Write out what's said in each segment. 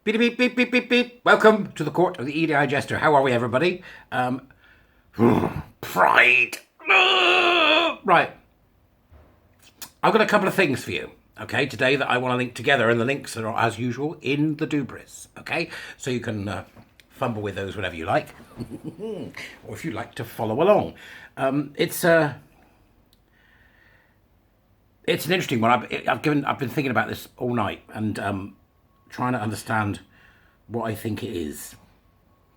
Beep, beep, beep, beep, beep, beep. Welcome to the court of the EDI Jester. How are we, everybody? Pride. Right. I've got a couple of things for you, okay, today that I want to link together, and the links are, as usual, in the doobris, okay? So you can fumble with those whenever you like, or if you'd like to follow along. It's an interesting one. I've been thinking about this all night and trying to understand what I think it is.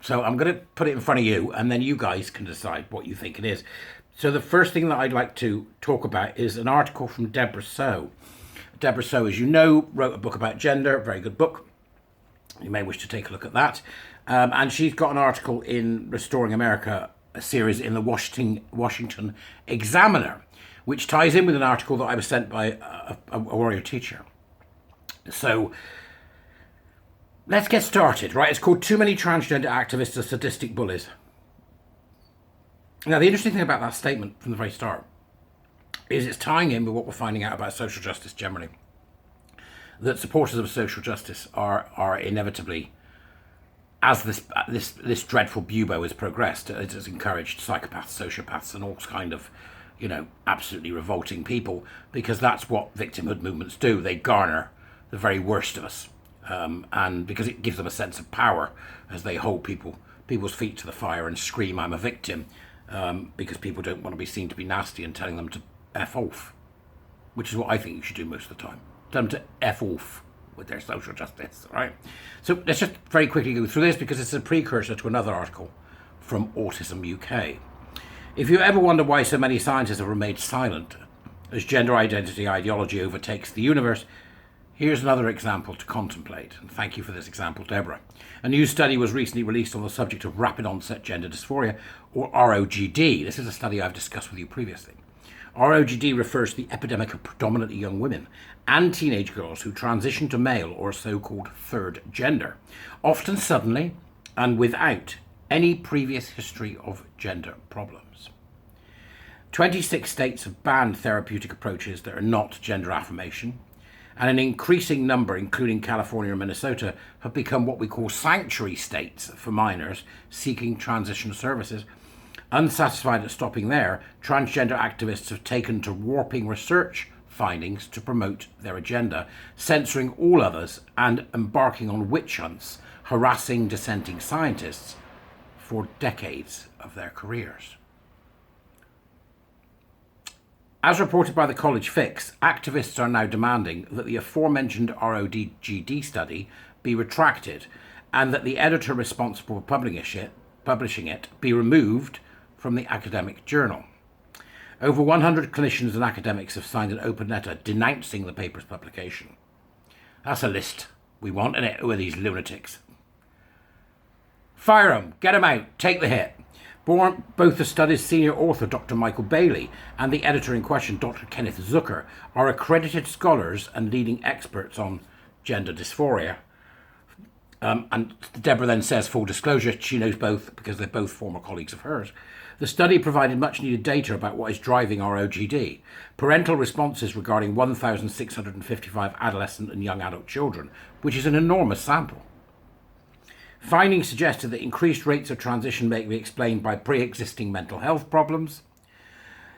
So I'm going to put it in front of you, and then you guys can decide what you think it is. So the first thing that I'd like to talk about is an article from Deborah So. Deborah So, as you know, wrote a book about gender, a very good book. You may wish to take a look at that. And she's got an article in Restoring America, a series in the Washington Examiner, which ties in with an article that I was sent by a warrior teacher. So let's get started, right? It's called Too Many Transgender Activists Are Sadistic Bullies. Now, the interesting thing about that statement from the very start is it's tying in with what we're finding out about social justice generally. That supporters of social justice are inevitably, as this dreadful bubo has progressed, it has encouraged psychopaths, sociopaths, and all kind of, absolutely revolting people, because that's what victimhood movements do. They garner the very worst of us, and because it gives them a sense of power as they hold people's feet to the fire and scream, "I'm a victim," because people don't want to be seen to be nasty and telling them to F off, which is what I think you should do most of the time. Tell them to F off with their social justice, right? So let's just very quickly go through this because it's a precursor to another article from Autism UK. If you ever wonder why so many scientists have remained silent as gender identity ideology overtakes the universe, here's another example to contemplate. And thank you for this example, Deborah. A new study was recently released on the subject of rapid onset gender dysphoria, or ROGD. This is a study I've discussed with you previously. ROGD refers to the epidemic of predominantly young women and teenage girls who transition to male or so-called third gender, often suddenly and without any previous history of gender problems. 26 states have banned therapeutic approaches that are not gender affirmation, and an increasing number, including California and Minnesota, have become what we call sanctuary states for minors seeking transition services. Unsatisfied at stopping there, transgender activists have taken to warping research findings to promote their agenda, censoring all others and embarking on witch hunts, harassing dissenting scientists for decades of their careers. As reported by the College Fix, activists are now demanding that the aforementioned ROGD study be retracted and that the editor responsible for publishing it be removed from the academic journal. Over 100 clinicians and academics have signed an open letter denouncing the paper's publication. That's a list we want, isn't it? Who are these lunatics? Fire them, get them out, take the hit. Both the study's senior author, Dr. Michael Bailey, and the editor in question, Dr. Kenneth Zucker, are accredited scholars and leading experts on gender dysphoria. And Deborah then says, full disclosure, she knows both because they're both former colleagues of hers. The study provided much needed data about what is driving ROGD. Parental responses regarding 1,655 adolescent and young adult children, which is an enormous sample. Findings suggested that increased rates of transition may be explained by pre-existing mental health problems,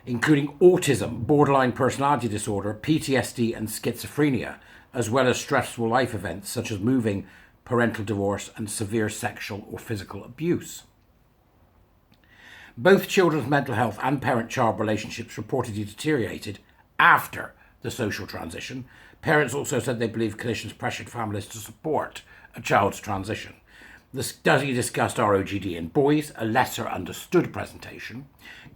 including autism, borderline personality disorder, PTSD and schizophrenia, as well as stressful life events such as moving, parental divorce and severe sexual or physical abuse. Both children's mental health and parent-child relationships reportedly deteriorated after the social transition. Parents also said they believe clinicians pressured families to support a child's transition. The study discussed ROGD in boys, a lesser understood presentation.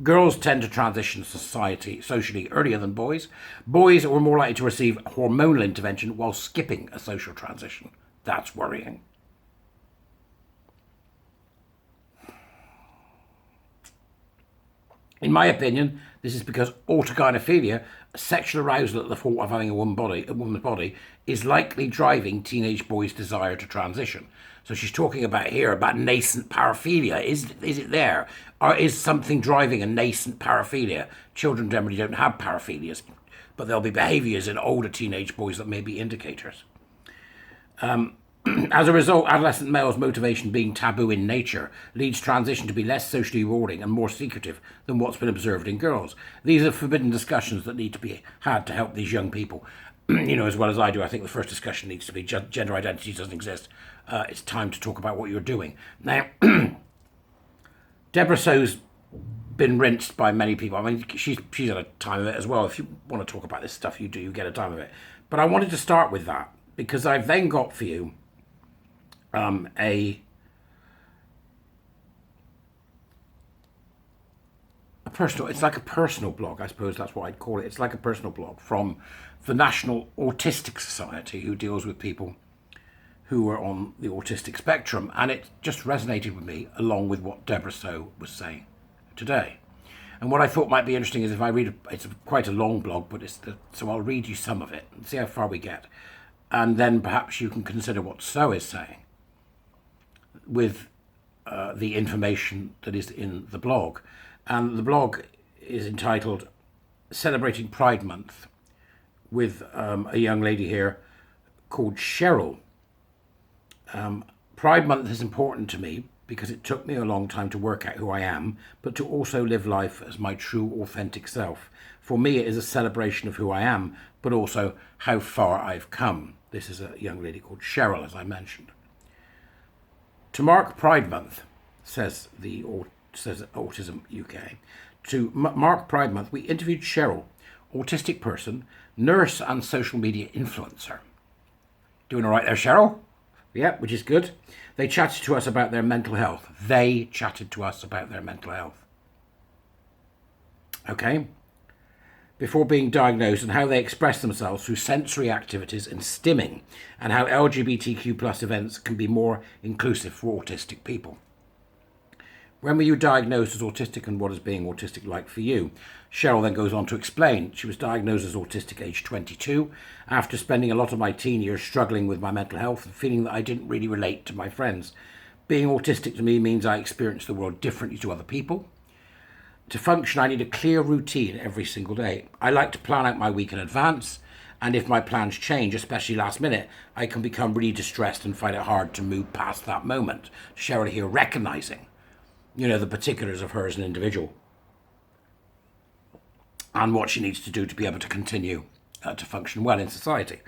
Girls tend to transition socially earlier than boys. Boys were more likely to receive hormonal intervention while skipping a social transition. That's worrying. In my opinion, this is because autogynephilia, sexual arousal at the thought of having a woman's body, is likely driving teenage boys' desire to transition. So she's talking about here about nascent paraphilia. Is it there? Or is something driving a nascent paraphilia? Children generally don't have paraphilias, but there'll be behaviours in older teenage boys that may be indicators. As a result, adolescent males' motivation being taboo in nature leads transition to be less socially rewarding and more secretive than what's been observed in girls. These are forbidden discussions that need to be had to help these young people. As well as I do, I think the first discussion needs to be gender identity doesn't exist. It's time to talk about what you're doing. Now, Deborah So's been rinsed by many people. I mean, she's at a time of it as well. If you want to talk about this stuff, you get a time of it. But I wanted to start with that because I've then got for you a personal, it's like a personal blog, I suppose that's what I'd call it. It's like a personal blog from the National Autistic Society, who deals with people who are on the autistic spectrum, and it just resonated with me along with what Deborah So was saying today. And what I thought might be interesting is if I read, it's quite a long blog, but so I'll read you some of it and see how far we get, and then perhaps you can consider what So is saying with the information that is in the blog. And the blog is entitled Celebrating Pride Month with a young lady here called Cheryl. Pride Month is important to me because it took me a long time to work out who I am, but to also live life as my true, authentic self. For me, it is a celebration of who I am, but also how far I've come. This is a young lady called Cheryl, as I mentioned. To mark Pride Month, says Autism UK, to mark Pride Month, we interviewed Cheryl, autistic person, nurse and social media influencer. Doing all right there, Cheryl? Yeah, which is good. They chatted to us about their mental health. Okay? Before being diagnosed, and how they express themselves through sensory activities and stimming, and how LGBTQ plus events can be more inclusive for autistic people. When were you diagnosed as autistic, and what is being autistic like for you? Cheryl then goes on to explain. She was diagnosed as autistic aged 22 after spending a lot of my teen years struggling with my mental health and feeling that I didn't really relate to my friends. Being autistic to me means I experience the world differently to other people. To function, I need a clear routine every single day. I like to plan out my week in advance, and if my plans change, especially last minute, I can become really distressed and find it hard to move past that moment. Cheryl here recognising, the particulars of her as an individual and what she needs to do to be able to continue to function well in society.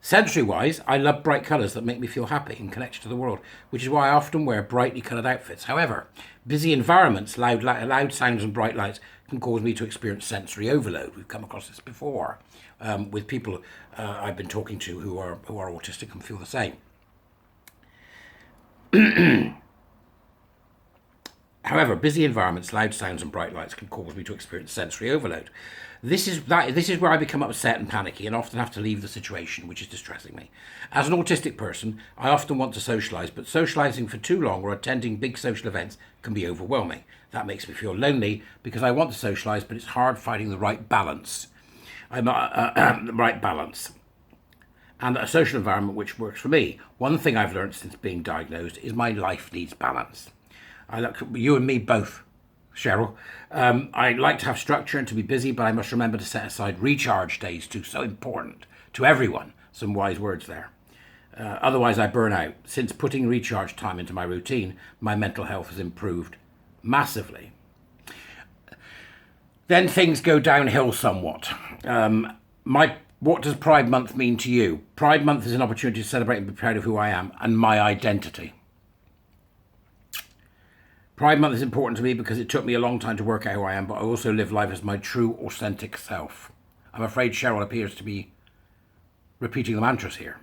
Sensory-wise, I love bright colours that make me feel happy and connected to the world, which is why I often wear brightly coloured outfits. However, busy environments, loud sounds and bright lights can cause me to experience sensory overload. We've come across this before with people I've been talking to who are autistic and feel the same. However, busy environments, loud sounds and bright lights can cause me to experience sensory overload. This is where I become upset and panicky and often have to leave the situation, which is distressing me. As an autistic person, I often want to socialise, but socialising for too long or attending big social events can be overwhelming. That makes me feel lonely because I want to socialise, but it's hard finding the right balance. And a social environment which works for me. One thing I've learned since being diagnosed is my life needs balance. You and me both, Cheryl. I like to have structure and to be busy, but I must remember to set aside recharge days too. So important to everyone. Some wise words there. Otherwise, I burn out. Since putting recharge time into my routine, my mental health has improved massively. Then things go downhill somewhat. What does Pride Month mean to you? Pride Month is an opportunity to celebrate and be proud of who I am and my identity. Pride Month is important to me because it took me a long time to work out who I am, but I also live life as my true, authentic self. I'm afraid Cheryl appears to be repeating the mantras here.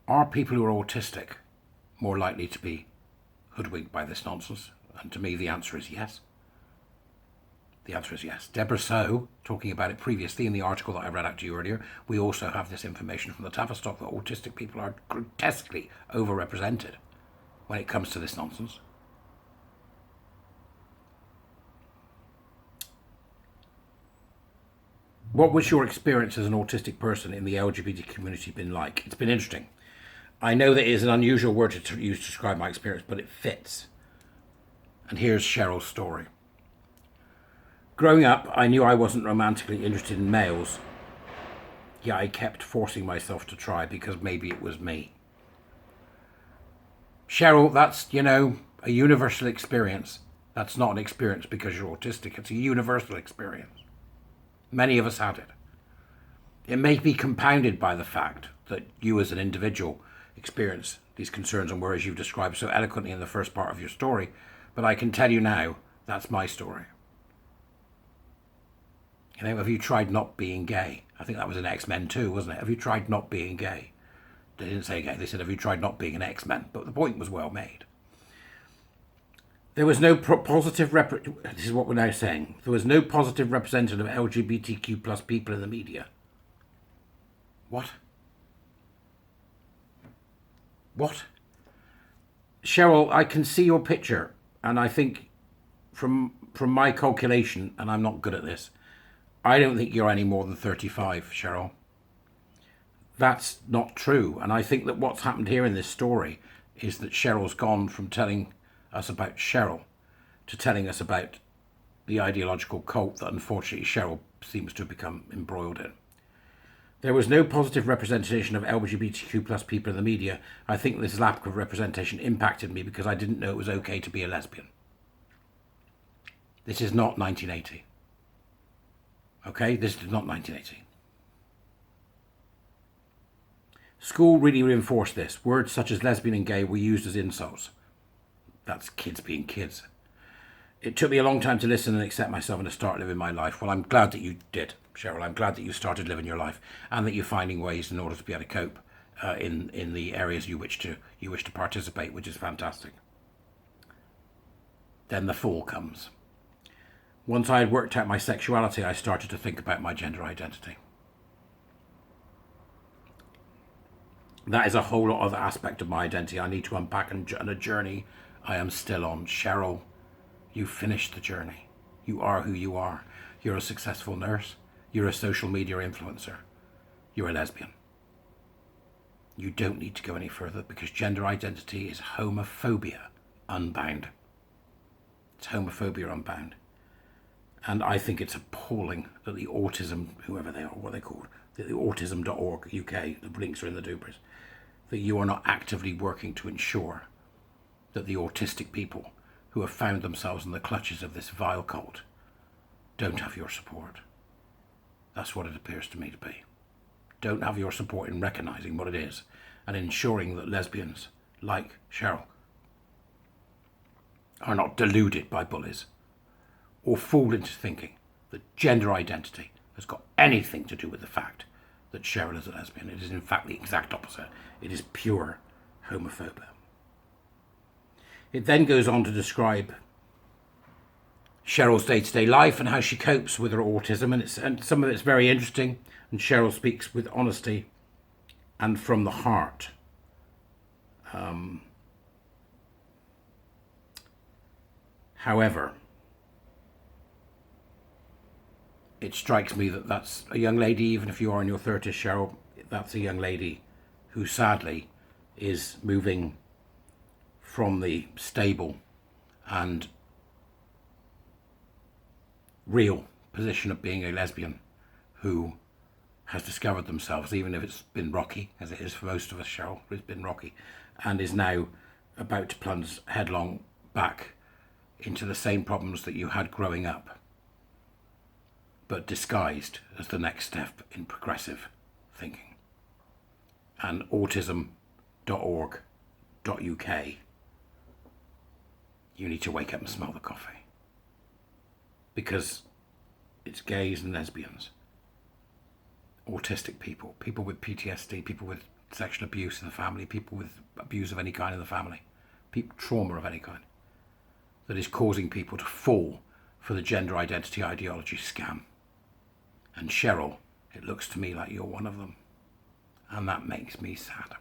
Are people who are autistic more likely to be hoodwinked by this nonsense? And to me, the answer is yes. The answer is yes. Deborah So, talking about it previously in the article that I read out to you earlier, we also have this information from the Tavistock that autistic people are grotesquely overrepresented when it comes to this nonsense. What was your experience as an autistic person in the LGBT community been like? It's been interesting. I know that it is an unusual word to use to describe my experience, but it fits. And here's Cheryl's story. Growing up, I knew I wasn't romantically interested in males, Yet I kept forcing myself to try because maybe it was me. Cheryl, that's, a universal experience. That's not an experience because you're autistic. It's a universal experience. Many of us had it. It may be compounded by the fact that you as an individual experience these concerns and worries you've described so eloquently in the first part of your story, but I can tell you now, that's my story. Have you tried not being gay? I think that was in X-Men 2, wasn't it? Have you tried not being gay? They didn't say gay, they said, have you tried not being an X-Men? But the point was well made. There was no positive this is what we're now saying. There was no positive representative of LGBTQ plus people in the media. What? What? Cheryl, I can see your picture, and I think from my calculation, and I'm not good at this, I don't think you're any more than 35, Cheryl. That's not true. And I think that what's happened here in this story is that Cheryl's gone from telling us about Cheryl to telling us about the ideological cult that unfortunately Cheryl seems to have become embroiled in. There was no positive representation of LGBTQ plus people in the media. I think this lack of representation impacted me because I didn't know it was okay to be a lesbian. This is not 1980. Okay, this is not 1980. School really reinforced this. Words such as lesbian and gay were used as insults. That's kids being kids. It took me a long time to listen and accept myself and to start living my life. Well, I'm glad that you did, Cheryl. I'm glad that you started living your life and that you're finding ways in order to be able to cope in the areas you wish to participate, which is fantastic. Then the fall comes. Once I had worked out my sexuality, I started to think about my gender identity. That is a whole lot of aspect of my identity I need to unpack and a journey I am still on. Cheryl, you finished the journey. You are who you are. You're a successful nurse. You're a social media influencer. You're a lesbian. You don't need to go any further because gender identity is homophobia unbound. It's homophobia unbound. And I think it's appalling that the autism, whoever they are, what they're called, the autism.org UK, the links are in the doobers, that you are not actively working to ensure that the autistic people who have found themselves in the clutches of this vile cult don't have your support. That's what it appears to me to be. Don't have your support in recognising what it is and ensuring that lesbians, like Cheryl, are not deluded by bullies or fooled into thinking that gender identity has got anything to do with the fact that Cheryl is a lesbian. It is in fact the exact opposite. It is pure homophobia. It then goes on to describe Cheryl's day-to-day life and how she copes with her autism, and some of it's very interesting, and Cheryl speaks with honesty and from the heart. However, it strikes me that that's a young lady, even if you are in your 30s, Cheryl, that's a young lady who sadly is moving from the stable and real position of being a lesbian who has discovered themselves, even if it's been rocky, as it is for most of us, Cheryl, it's been rocky, and is now about to plunge headlong back into the same problems that you had growing up, but disguised as the next step in progressive thinking. And autism.org.uk, you need to wake up and smell the coffee. Because it's gays and lesbians, autistic people, people with PTSD, people with sexual abuse in the family, people with abuse of any kind in the family, trauma of any kind, that is causing people to fall for the gender identity ideology scam. And Cheryl, it looks to me like you're one of them. And that makes me sad.